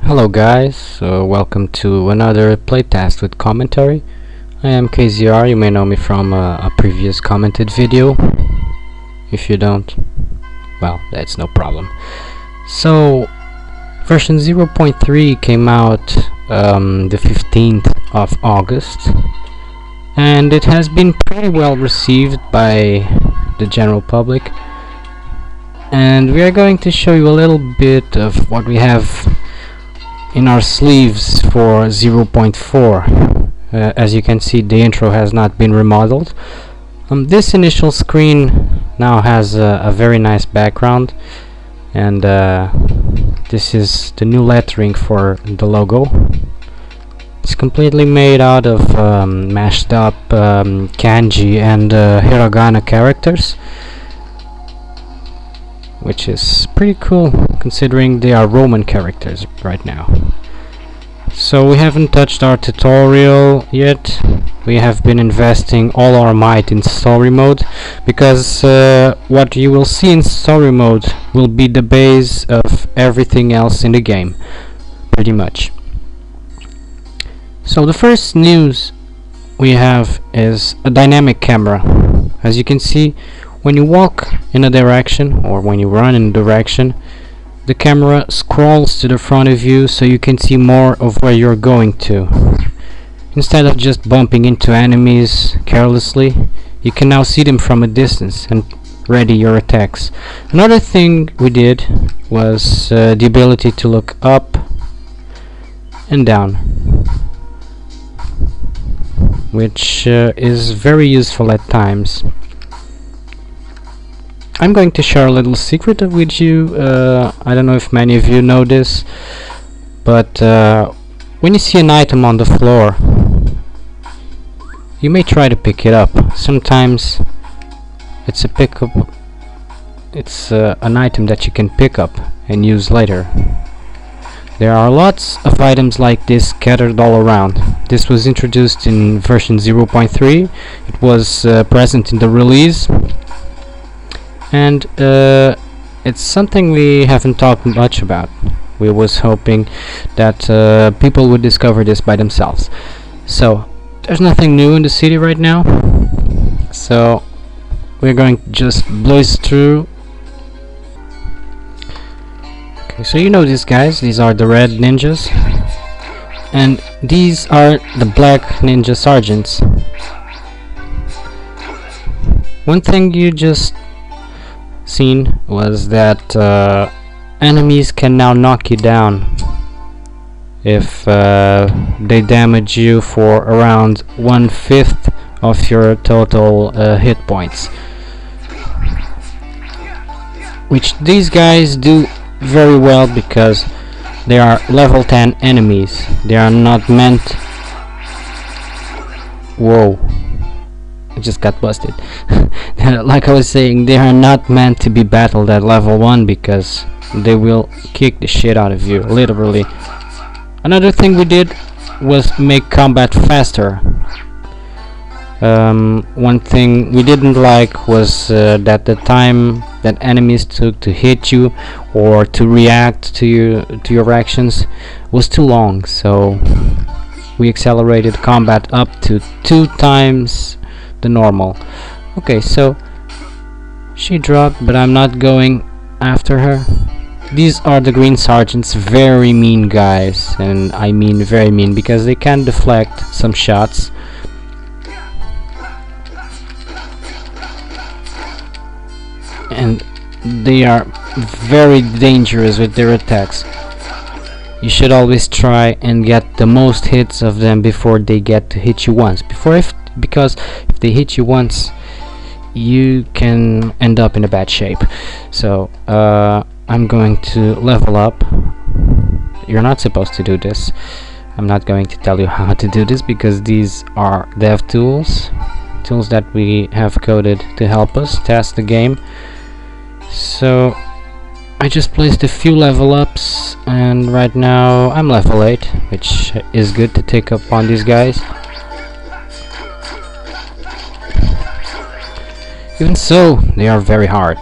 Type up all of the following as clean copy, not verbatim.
Hello guys, welcome to another playtest with commentary. I am KZR, you may know me from a previous commented video. If you don't, well, that's no problem. So, version 0.3 came out the 15th of August, and it has been pretty well received by the general public. And we are going to show you a little bit of what we have in our sleeves for 0.4. As you can see, the intro has not been remodeled. This initial screen now has a very nice background, and this is the new lettering for the logo. It's completely made out of mashed up kanji and hiragana characters, which is pretty cool considering they are Roman characters right now. So we haven't touched our tutorial yet. We have been investing all our might in story mode, because what you will see in story mode will be the base of everything else in the game, pretty much. So the first news we have is a dynamic camera. As you can see, when you walk in a direction or when you run in a direction, the camera scrolls to the front of you so you can see more of where you're going to. Instead of just bumping into enemies carelessly, you can now see them from a distance and ready your attacks. Another thing we did was the ability to look up and down, which is very useful at times. I'm going to share a little secret with you. I don't know if many of you know this, but when you see an item on the floor, you may try to pick it up. Sometimes it's a pickup. It's an item that you can pick up and use later. There are lots of items like this scattered all around. This was introduced in version 0.3. It was present in the release. And it's something we haven't talked much about. We was hoping that people would discover this by themselves. So there's nothing new in the city right now, so we're going to just blaze through. Okay, so you know these guys, these are the red ninjas, and these are the black ninja sergeants. One thing you just seen was that enemies can now knock you down if they damage you for around 1/5 of your total hit points, which these guys do very well because they are level 10 enemies. They are not meant... Whoa, I just got busted. Like I was saying, they are not meant to be battled at level 1 because they will kick the shit out of you, literally. Another thing we did was make combat faster. One thing we didn't like was that the time that enemies took to hit you or to react to your actions was too long, so we accelerated combat up to 2 times the normal. Okay, so she dropped, but I'm not going after her. These are the green sergeants, very mean guys, and I mean very mean because they can deflect some shots. And they are very dangerous with their attacks. You should always try and get the most hits of them before they get to hit you once. Because if they hit you once, you can end up in a bad shape. So I'm going to level up. You're not supposed to do this. I'm not going to tell you how to do this because these are dev tools that we have coded to help us test the game. So I just placed a few level ups, and right now I'm level 8, which is good to take up on these guys. Even so, they are very hard.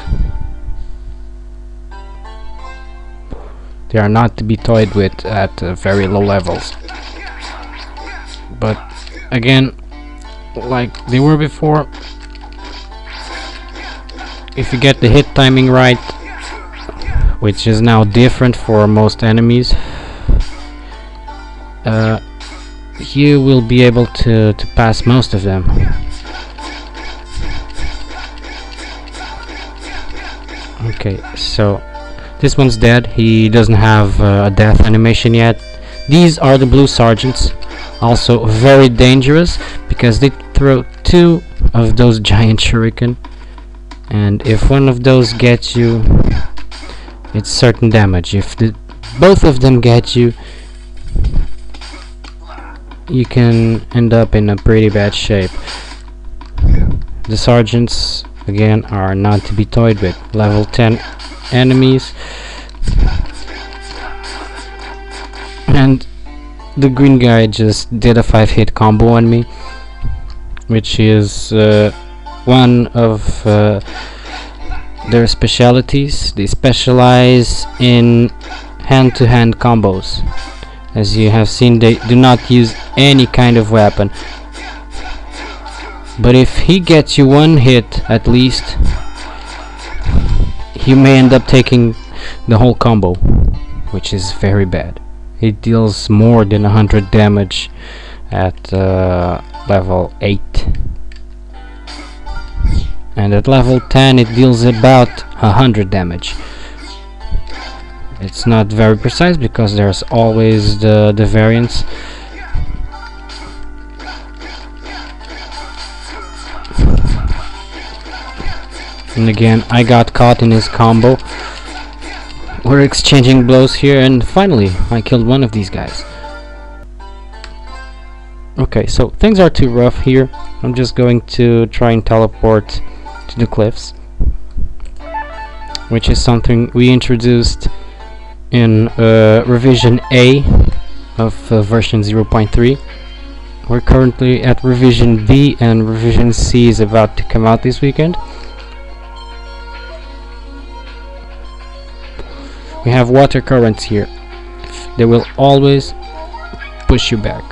They are not to be toyed with at very low levels. But again, like they were before, if you get the hit timing right, which is now different for most enemies, you will be able to pass most of them. Okay, so this one's dead. He doesn't have a death animation yet. These are the blue sergeants, also very dangerous because they throw 2 of those giant shuriken, and if one of those gets you, it's certain damage. If both of them get you, you can end up in a pretty bad shape. The sergeants again are not to be toyed with. Level 10 enemies, and the green guy just did a 5-hit combo on me, which is one of their specialities. They specialize in hand-to-hand combos. As you have seen, they do not use any kind of weapon, but if he gets you 1 hit at least, you may end up taking the whole combo, which is very bad. It deals more than 100 damage at level 8, and at level 10 it deals about 100 damage. It's not very precise because there's always the variance. And again, I got caught in his combo. We're exchanging blows here, and finally I killed one of these guys. Okay, so things are too rough here. I'm just going to try and teleport to the cliffs, which is something we introduced in revision A of version 0.3. We're currently at revision B, and revision C is about to come out this weekend. We have water currents here. They will always push you back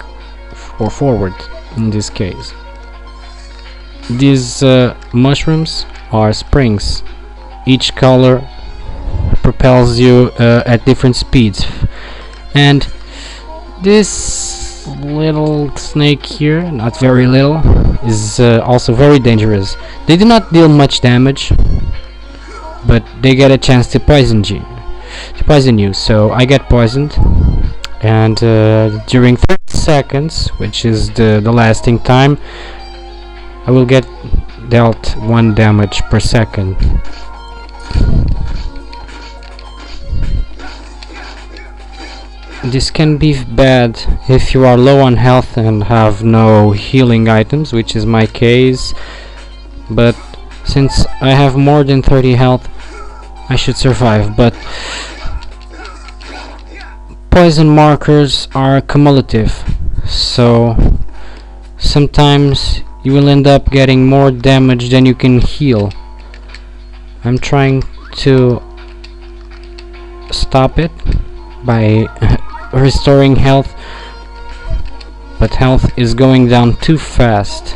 or forward in this case. These mushrooms are springs. Each color propels you at different speeds, and this little snake here, not very little, is also very dangerous. They do not deal much damage, but they get a chance to poison you. So I get poisoned, and during 30 seconds, which is the lasting time, I will get dealt 1 damage per second. This can be bad if you are low on health and have no healing items, which is my case, but since I have more than 30 health, I should survive. But poison markers are cumulative, so sometimes you will end up getting more damage than you can heal. I'm trying to stop it by restoring health, but health is going down too fast.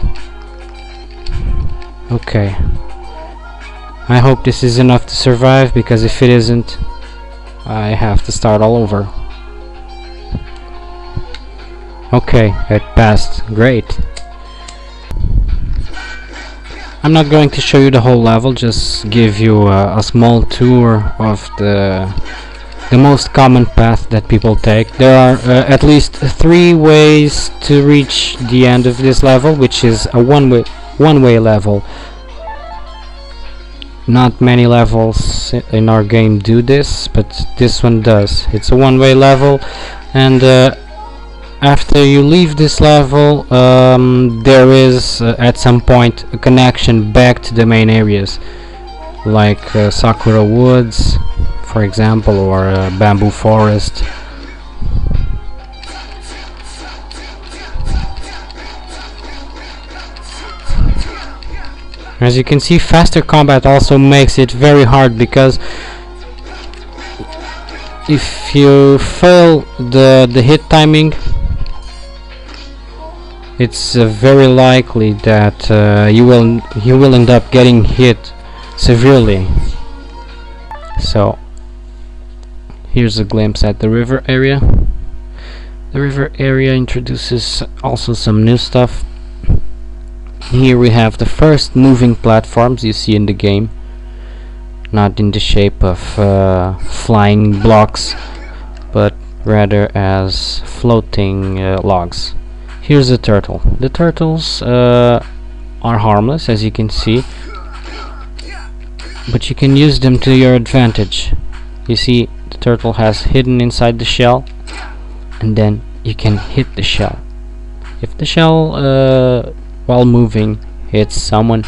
Okay, I hope this is enough to survive, because if it isn't, I have to start all over. Okay, it passed. Great. I'm not going to show you the whole level, just give you a small tour of the most common path that people take. There are at least 3 ways to reach the end of this level, which is a one-way level. Not many levels in our game do this, but this one does. It's a one-way level, and after you leave this level, there is at some point a connection back to the main areas, like Sakura Woods, for example, or Bamboo Forest. As you can see, faster combat also makes it very hard, because if you fail the hit timing, it's very likely that you will end up getting hit severely. So here's a glimpse at the river area. The river area introduces also some new stuff. Here we have the first moving platforms you see in the game, not in the shape of flying blocks, but rather as floating logs. Here's a turtle. The turtles are harmless, as you can see, but you can use them to your advantage. You see, the turtle has hidden inside the shell, and then you can hit the shell. If the shell while moving hits someone,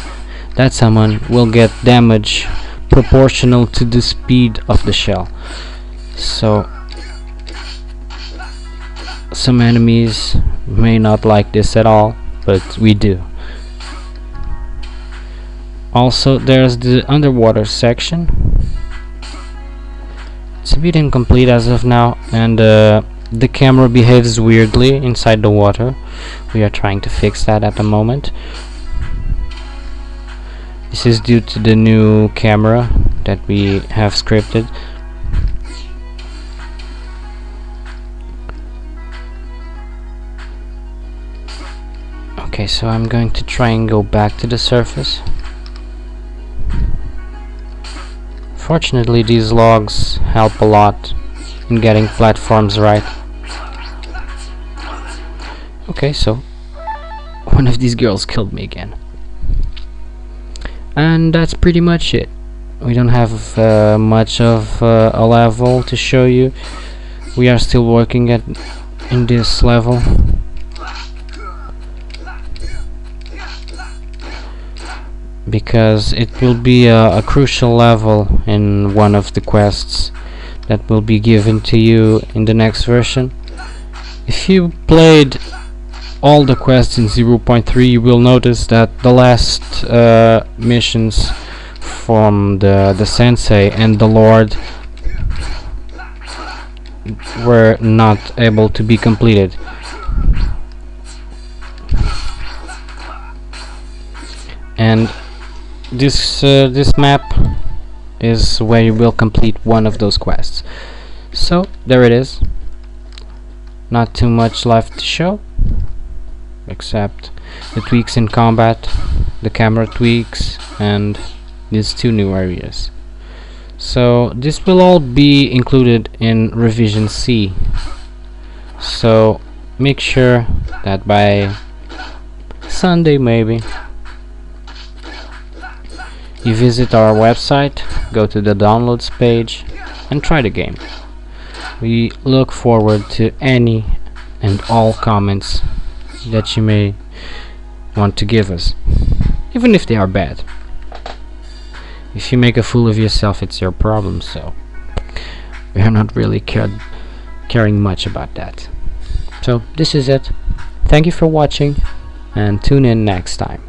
that someone will get damage proportional to the speed of the shell. So some enemies may not like this at all, but we do. Also, there's the underwater section. It's a bit incomplete as of now, and the camera behaves weirdly inside the water. We are trying to fix that at the moment. This is due to the new camera that we have scripted. Okay, so I'm going to try and go back to the surface. Fortunately, these logs help a lot in getting platforms right. Okay, so one of these girls killed me again. And that's pretty much it. We don't have much of a level to show you. We are still working in this level. Because it will be a crucial level in one of the quests that will be given to you in the next version. If you played all the quests in 0.3, you will notice that the last missions from the sensei and the lord were not able to be completed. And this map is where you will complete one of those quests. So there it is. Not too much left to show, except the tweaks in combat, the camera tweaks, and these two new areas. So this will all be included in revision C. So make sure that by Sunday maybe you visit our website, go to the downloads page, and try the game. We look forward to any and all comments that you may want to give us, even if they are bad. If you make a fool of yourself, it's your problem, so we are not really caring much about that. So this is it. Thank you for watching, and tune in next time.